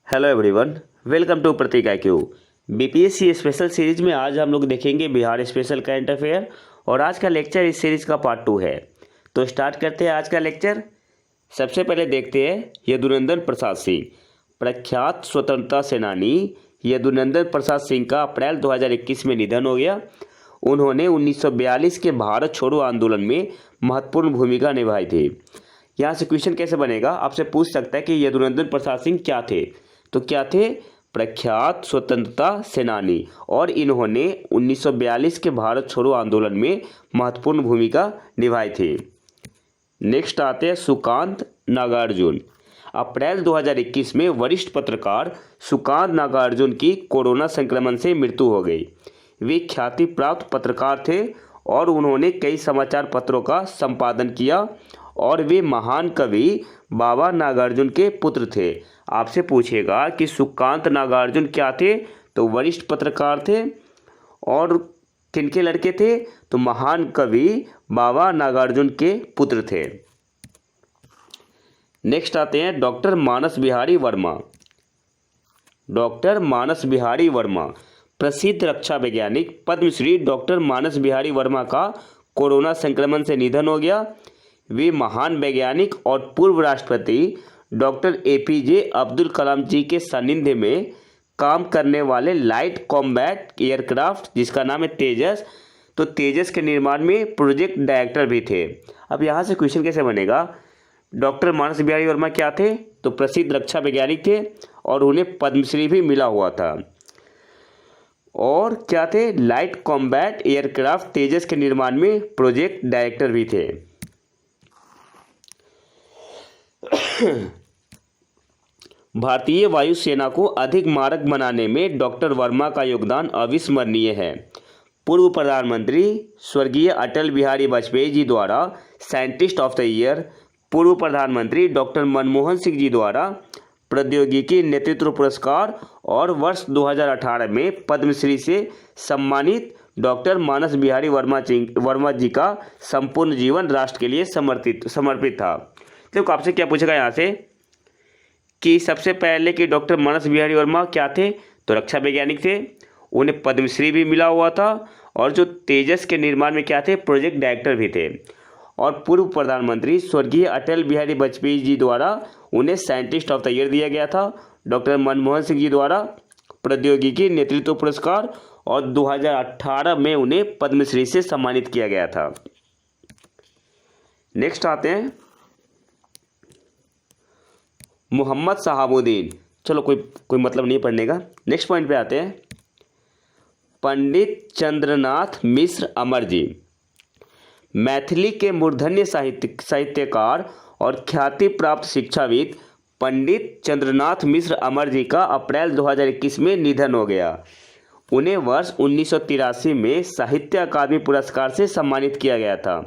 Hello everyone, welcome to Prateek IQ। BPSC special series में आज हम लोग देखेंगे बिहार स्पेशल करंट अफेयर और आज का लेक्चर इस सीरीज का पार्ट 2 है। तो स्टार्ट करते हैं आज का लेक्चर। सबसे पहले देखते हैं यदुनंदन प्रसाद सिंह, प्रख्यात स्वतंत्रता सेनानी यदुनंदन प्रसाद सिंह का अप्रैल 2021 में निधन हो गया। उन्होंने 1942 के भारत छोड़ो आंदोलन में महत्वपूर्ण भूमिका निभाई थी। यहाँ से क्वेश्चन कैसे बनेगा, आपसे पूछ सकता है कि यदुनंदन प्रसाद सिंह क्या थे। तो क्या थे? प्रख्यात स्वतंत्रता सेनानी, और इन्होंने 1942 के भारत छोड़ो आंदोलन में महत्वपूर्ण भूमिका निभाई थी। नेक्स्ट आते हैं सुकांत नागार्जुन। अप्रैल 2021 में वरिष्ठ पत्रकार सुकांत नागार्जुन की कोरोना संक्रमण से मृत्यु हो गई। वे ख्याति प्राप्त पत्रकार थे और उन्होंने कई समाचार पत्रों का संपादन किया और वे महान कवि बाबा नागार्जुन के पुत्र थे। आपसे पूछेगा कि सुकांत नागार्जुन क्या थे, तो वरिष्ठ पत्रकार थे और किनके लड़के थे, तो महान कवि बाबा नागार्जुन के पुत्र थे। नेक्स्ट आते हैं डॉक्टर मानस बिहारी वर्मा। डॉक्टर मानस बिहारी वर्मा प्रसिद्ध रक्षा वैज्ञानिक पद्मश्री डॉक्टर मानस बिहारी वर्मा का कोरोना संक्रमण से निधन हो गया। वे महान वैज्ञानिक और पूर्व राष्ट्रपति डॉक्टर APJ अब्दुल कलाम जी के सानिध्य में काम करने वाले लाइट कॉम्बैट एयरक्राफ्ट जिसका नाम है तेजस, तो तेजस के निर्माण में प्रोजेक्ट डायरेक्टर भी थे। अब यहाँ से क्वेश्चन कैसे बनेगा, डॉक्टर मानस बिहारी वर्मा क्या थे, तो प्रसिद्ध रक्षा वैज्ञानिक थे और उन्हें पद्मश्री भी मिला हुआ था। और क्या थे? लाइट कॉम्बैट एयरक्राफ्ट तेजस के निर्माण में प्रोजेक्ट डायरेक्टर भी थे। भारतीय वायुसेना को अधिक मारक बनाने में डॉक्टर वर्मा का योगदान अविस्मरणीय है। पूर्व प्रधानमंत्री स्वर्गीय अटल बिहारी वाजपेयी जी द्वारा साइंटिस्ट ऑफ द ईयर, पूर्व प्रधानमंत्री डॉक्टर मनमोहन सिंह जी द्वारा प्रौद्योगिकी नेतृत्व पुरस्कार और वर्ष 2018 में पद्मश्री से सम्मानित डॉक्टर मानस बिहारी वर्मा जी का संपूर्ण जीवन राष्ट्र के लिए समर्पित था। देखो आपसे क्या पूछेगा यहाँ से कि सबसे पहले कि डॉक्टर मानस बिहारी वर्मा क्या थे, तो रक्षा वैज्ञानिक थे, उन्हें पद्मश्री भी मिला हुआ था और जो तेजस के निर्माण में क्या थे, प्रोजेक्ट डायरेक्टर भी थे। और पूर्व प्रधानमंत्री स्वर्गीय अटल बिहारी वाजपेयी जी द्वारा उन्हें साइंटिस्ट ऑफ द ईयर दिया गया था। डॉक्टर मनमोहन सिंह जी द्वारा प्रौद्योगिकी नेतृत्व पुरस्कार और 2018 में उन्हें पद्मश्री से सम्मानित किया गया था। नेक्स्ट आते हैं मोहम्मद शहाबुद्दीन। चलो कोई मतलब नहीं पढ़ने का। नेक्स्ट पॉइंट पे आते हैं पंडित चंद्रनाथ मिश्र अमर जी। मैथिली के मूर्धन्य साहित्यकार और ख्याति प्राप्त शिक्षाविद पंडित चंद्रनाथ मिश्र अमर जी का अप्रैल 2021 में निधन हो गया। उन्हें वर्ष 1983 में साहित्य अकादमी पुरस्कार से सम्मानित किया गया था।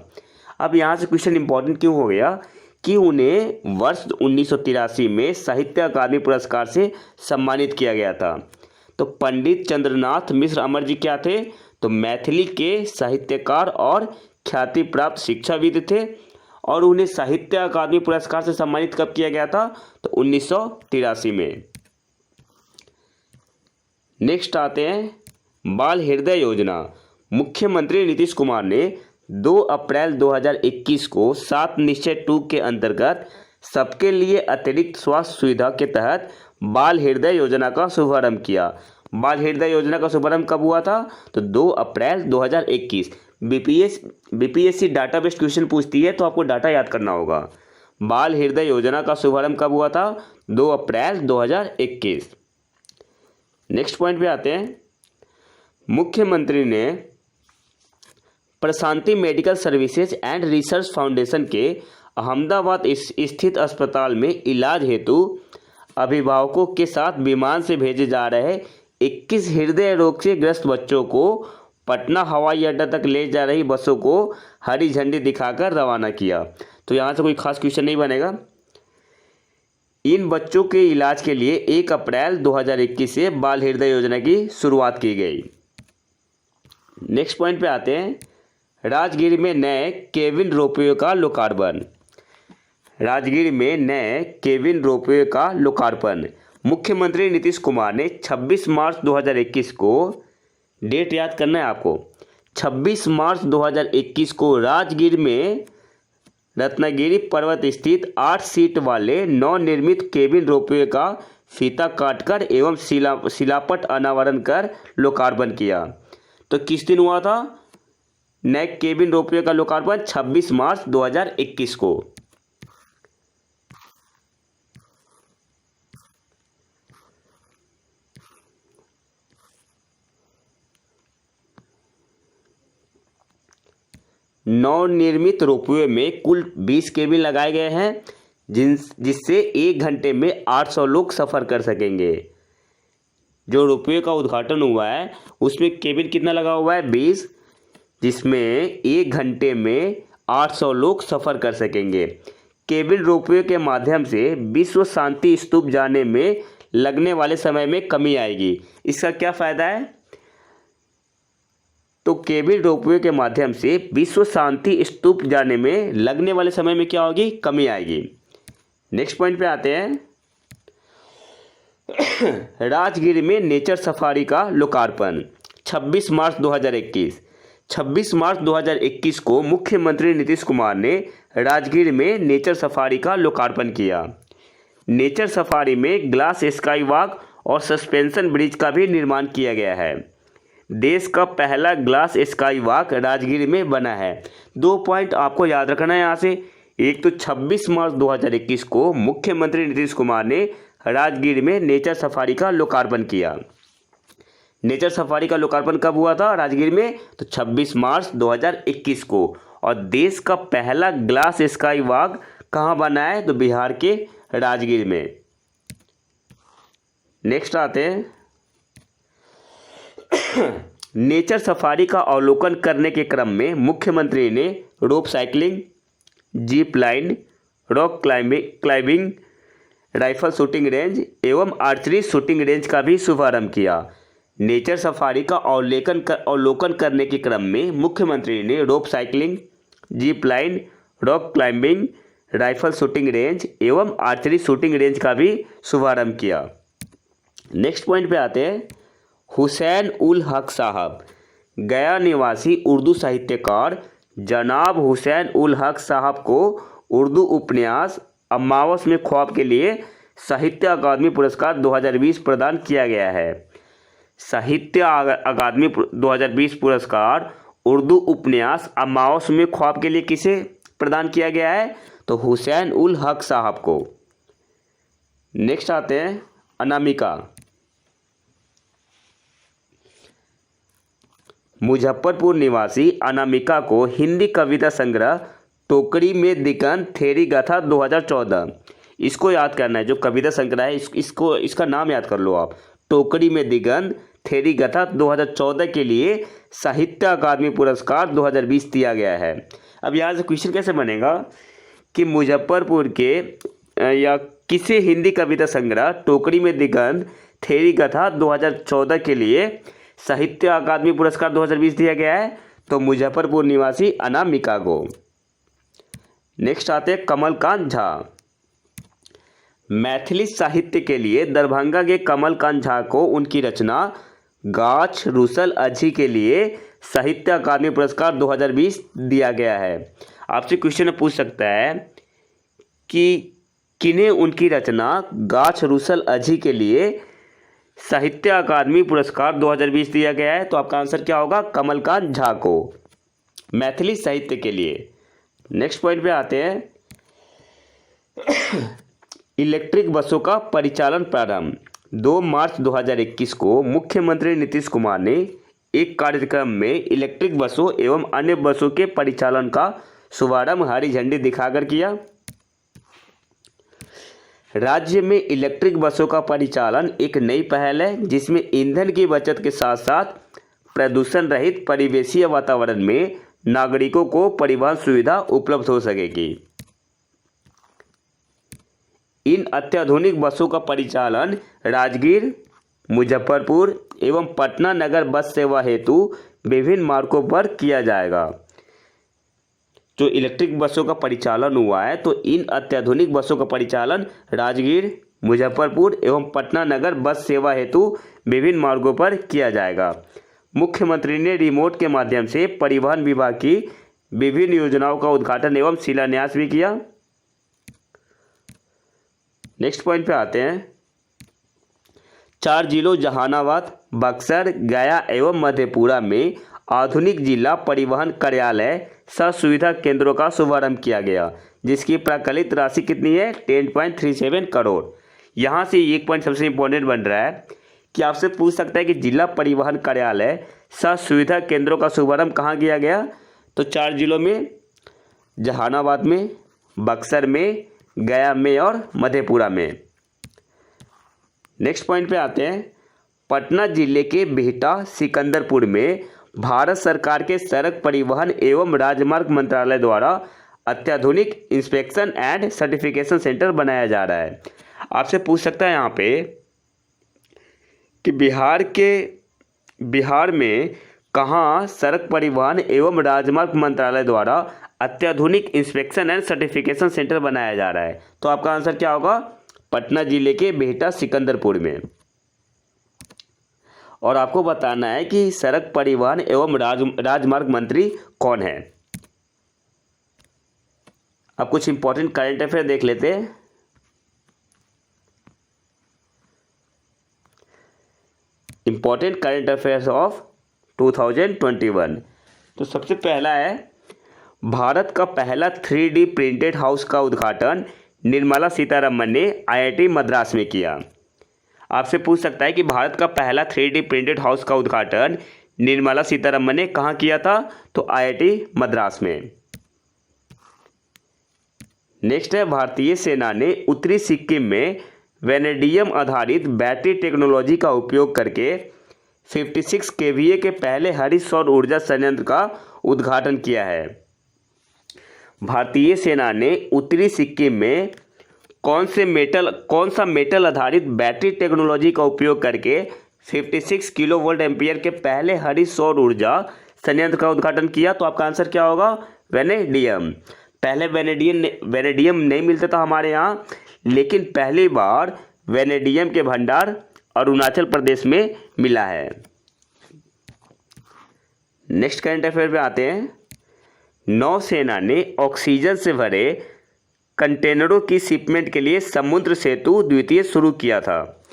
अब यहाँ से क्वेश्चन इंपॉर्टेंट क्यों हो गया कि उन्हें वर्ष 1983 में साहित्य अकादमी पुरस्कार से सम्मानित किया गया था। तो पंडित चंद्रनाथ मिश्र अमर जी क्या थे, तो मैथिली के साहित्यकार और ख्याति प्राप्त शिक्षाविद थे और उन्हें साहित्य अकादमी पुरस्कार से सम्मानित कब किया गया था, तो 1983 में। नेक्स्ट आते हैं बाल हृदय योजना। मुख्यमंत्री नीतीश कुमार ने 2 अप्रैल 2021 को 7 निश्चय 2 के अंतर्गत सबके लिए अतिरिक्त स्वास्थ्य सुविधा के तहत बाल हृदय योजना का शुभारंभ किया। बाल हृदय योजना का शुभारंभ कब हुआ था, तो 2 अप्रैल 2021। बीपीएससी डाटा बेस्ड क्वेश्चन पूछती है तो आपको डाटा याद करना होगा। बाल हृदय योजना का शुभारंभ कब हुआ था, 2 अप्रैल 2021। नेक्स्ट पॉइंट पे आते हैं मुख्यमंत्री ने Prashanti medical services and research foundation के अहमदाबाद स्थित अस्पताल में इलाज हेतु अभिभावकों के साथ विमान से भेजे जा रहे 21 हृदय रोग से ग्रस्त बच्चों को पटना हवाई अड्डा तक ले जा रही बसों को हरी झंडी दिखाकर रवाना किया। तो यहाँ से कोई खास क्वेश्चन नहीं बनेगा। इन बच्चों के इलाज के लिए 1 अप्रैल 2021 से बाल हृदय योजना की शुरुआत की गई। नेक्स्ट पॉइंट पे आते हैं राजगीर में नए केबिन रोपवे का लोकार्पण। राजगीर में नए केबिन रोपवे का लोकार्पण मुख्यमंत्री नीतीश कुमार ने 26 मार्च 2021 को, डेट याद करना है आपको, 26 मार्च 2021 को राजगीर में रत्नागिरी पर्वत स्थित 8 सीट वाले नवनिर्मित केबिन रोपवे का फीता काटकर एवं शिलापट अनावरण कर लोकार्पण किया। तो किस दिन हुआ था नए केबिन रोपवे का लोकार्पण? 26 मार्च 2021 को। नवनिर्मित रोपवे में कुल 20 केबिन लगाए गए हैं जिससे 1 घंटे में 800 लोग सफ़र कर सकेंगे। जो रोपवे का उद्घाटन हुआ है उसमें केबिन कितना लगा हुआ है? 20, जिसमें 1 घंटे में 800 लोग सफ़र कर सकेंगे। केबिन रोपवे के माध्यम से विश्व शांति स्तूप जाने में लगने वाले समय में कमी आएगी। इसका क्या फ़ायदा है? तो केबिन रोपवे के माध्यम से विश्व शांति स्तूप जाने में लगने वाले समय में क्या होगी? कमी आएगी। नेक्स्ट पॉइंट पे आते हैं। राजगीर में नेचर सफारी का लोकार्पण 26 मार्च 2021। 26 मार्च 2021 को मुख्यमंत्री नीतीश कुमार ने राजगीर में नेचर सफारी का लोकार्पण किया। नेचर सफारी में ग्लास स्काई वॉक और सस्पेंशन ब्रिज का भी निर्माण किया गया है। देश का पहला ग्लास स्काई वॉक राजगीर में बना है। 2 पॉइंट आपको याद रखना है यहाँ से। एक तो 26 मार्च 2021 को मुख्यमंत्री नीतीश कुमार ने राजगीर में नेचर सफारी का लोकार्पण किया। नेचर सफारी का लोकार्पण कब हुआ था राजगीर में? तो 26 मार्च 2021 को। और देश का पहला ग्लास स्काई वॉक कहाँ बना है? तो बिहार के राजगीर में। नेक्स्ट आते हैं। नेचर सफारी का अवलोकन करने के क्रम में मुख्यमंत्री ने rope cycling, zip line, rock climbing, rifle shooting range एवं आर्चरी शूटिंग रेंज का भी शुभारंभ किया। नेचर सफारी का अवलोकन करने के क्रम में मुख्यमंत्री ने rope cycling, zip line, rock climbing, rifle shooting range एवं आर्चरी शूटिंग रेंज का भी शुभारंभ किया। नेक्स्ट पॉइंट पे आते हैं। हुसैन उल हक साहब, गया निवासी उर्दू साहित्यकार जनाब हुसैन उल हक साहब को उर्दू उपन्यास अमावस में ख्वाब के लिए साहित्य अकादमी पुरस्कार 2020 प्रदान किया गया है। साहित्य अकादमी 2020 पुरस्कार उर्दू उपन्यास अमावस में ख्वाब के लिए किसे प्रदान किया गया है? तो हुसैन उल हक साहब को। नेक्स्ट आते हैं। अनामिका, मुजफ्फरपुर निवासी अनामिका को हिंदी कविता संग्रह टोकरी में दिगंत थेरी गाथा 2014, इसको याद करना है। जो कविता संग्रह है इसका नाम याद कर लो आप। टोकरी में दिगंत थेरी गाथा 2014 के लिए साहित्य अकादमी पुरस्कार 2020 दिया गया है। अब यहाँ से क्वेश्चन कैसे बनेगा कि मुजफ्फरपुर के या किसी हिंदी कविता संग्रह टोकरी में दिगंत थेरी गाथा 2014 के लिए साहित्य अकादमी पुरस्कार 2020 दिया गया है? तो मुजफ्फरपुर निवासी अनामिका को। नेक्स्ट आते हैं कमलकांत झा। मैथिली साहित्य के लिए दरभंगा के कमलकांत झा को उनकी रचना गाछ रूसल अझी के लिए साहित्य अकादमी पुरस्कार 2020 दिया गया है। आपसे क्वेश्चन पूछ सकता है कि किन्हें उनकी रचना गाछ रूसल अझी के लिए साहित्य अकादमी पुरस्कार 2020 दिया गया है? तो आपका आंसर क्या होगा? कमलकांत झा को, मैथिली साहित्य के लिए। नेक्स्ट पॉइंट पे आते हैं। इलेक्ट्रिक बसों का परिचालन प्रारंभ 2 मार्च 2021 को मुख्यमंत्री नीतीश कुमार ने एक कार्यक्रम में इलेक्ट्रिक बसों एवं अन्य बसों के परिचालन का शुभारंभ हरी झंडी दिखाकर किया। राज्य में इलेक्ट्रिक बसों का परिचालन एक नई पहल है जिसमें ईंधन की बचत के साथ साथ प्रदूषण रहित परिवेशीय वातावरण में नागरिकों को परिवहन सुविधा उपलब्ध हो सकेगी। इन अत्याधुनिक बसों का परिचालन राजगीर, मुजफ्फरपुर एवं पटना नगर बस सेवा हेतु विभिन्न मार्गों पर किया जाएगा। जो इलेक्ट्रिक बसों का परिचालन हुआ है तो इन अत्याधुनिक बसों का परिचालन राजगीर, मुजफ्फरपुर एवं पटना नगर बस सेवा हेतु विभिन्न मार्गों पर किया जाएगा। मुख्यमंत्री ने रिमोट के माध्यम से परिवहन विभाग की विभिन्न योजनाओं का उद्घाटन एवं शिलान्यास भी किया। नेक्स्ट पॉइंट पे आते हैं। 4 जिलों जहानाबाद, बक्सर, गया एवं मधेपुरा में आधुनिक जिला परिवहन कार्यालय सह सुविधा केंद्रों का शुभारंभ किया गया, जिसकी प्राकलित राशि कितनी है? 10.37 करोड़। यहाँ से एक पॉइंट सबसे इंपॉर्टेंट बन रहा है कि आपसे पूछ सकता है कि जिला परिवहन कार्यालय सह सुविधा केंद्रों का शुभारंभ कहाँ किया गया? तो 4 जिलों में, जहानाबाद में, बक्सर में, गया में और मधेपुरा में। नेक्स्ट पॉइंट पे आते हैं। पटना जिले के बिहटा सिकंदरपुर में भारत सरकार के सड़क परिवहन एवं राजमार्ग मंत्रालय द्वारा अत्याधुनिक इंस्पेक्शन एंड सर्टिफिकेशन सेंटर बनाया जा रहा है। आपसे पूछ सकता है यहाँ पे कि बिहार में कहाँ सड़क परिवहन एवं राजमार्ग मंत्रालय द्वारा अत्याधुनिक इंस्पेक्शन एंड सर्टिफिकेशन सेंटर बनाया जा रहा है? तो आपका आंसर क्या होगा? पटना जिले के बिहटा सिकंदरपुर में। और आपको बताना है कि सड़क परिवहन एवं राजमार्ग मंत्री कौन है। अब कुछ इंपॉर्टेंट करंट अफेयर देख लेते हैं। Important current affairs of 2021। तो सबसे पहला है, भारत का पहला 3D प्रिंटेड हाउस का उद्घाटन निर्मला सीतारमण ने IIT मद्रास में किया। आपसे पूछ सकता है कि भारत का पहला 3D प्रिंटेड हाउस का उद्घाटन निर्मला सीतारमण ने कहाँ किया था? तो IIT मद्रास में। नेक्स्ट है, भारतीय सेना ने उत्तरी सिक्किम में वेनेडियम आधारित बैटरी टेक्नोलॉजी का उपयोग करके 56 kVA के पहले हरित सौर ऊर्जा संयंत्र का उद्घाटन किया है। भारतीय सेना ने उत्तरी सिक्किम में कौन सा मेटल आधारित बैटरी टेक्नोलॉजी का उपयोग करके 56 किलोवोल्ट एम्पियर के पहले हरित सौर ऊर्जा संयंत्र का उद्घाटन किया? तो आपका आंसर क्या होगा? वेनेडियम। पहले वेनेडियम नहीं मिलता था हमारे यहाँ, लेकिन पहली बार वेनेडियम के भंडार अरुणाचल प्रदेश में मिला है। नेक्स्ट करंट अफेयर पे आते हैं। नौसेना ने ऑक्सीजन से भरे कंटेनरों की शिपमेंट के लिए समुद्र सेतु द्वितीय शुरू किया था।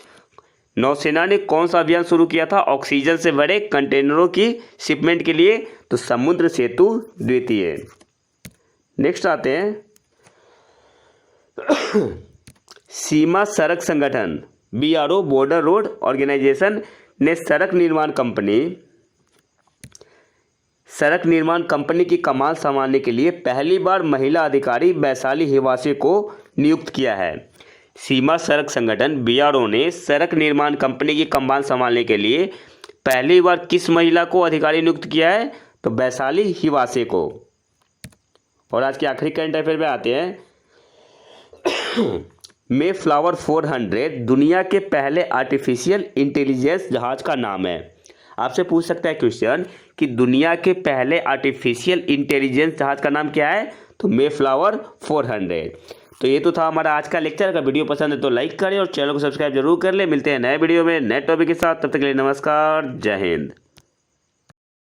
नौसेना ने कौन सा अभियान शुरू किया था ऑक्सीजन से भरे कंटेनरों की शिपमेंट के लिए? तो समुद्र सेतु द्वितीय। नेक्स्ट आते हैं। सीमा सड़क संगठन BRO बॉर्डर रोड ऑर्गेनाइजेशन ने सड़क निर्माण कंपनी की कमान संभालने के लिए पहली बार महिला अधिकारी वैशाली हिवासे को नियुक्त किया है। सीमा सड़क संगठन BRO ने सड़क निर्माण कंपनी की कमान संभालने के लिए पहली बार किस महिला को अधिकारी नियुक्त किया है? तो वैशाली हिवासे को। और आज के आखिरी करंट अफेयर पे आते हैं। मेफ्लावर 400 दुनिया के पहले आर्टिफिशियल इंटेलिजेंस जहाज का नाम है। आपसे पूछ सकता है क्वेश्चन कि दुनिया के पहले आर्टिफिशियल इंटेलिजेंस जहाज का नाम क्या है? तो मेफ्लावर 400। तो ये तो था हमारा आज का लेक्चर। अगर वीडियो पसंद है तो लाइक करें और चैनल को सब्सक्राइब जरूर कर ले। मिलते हैं नए वीडियो में नए टॉपिक के साथ। तब तक के लिए नमस्कार, जय हिंद।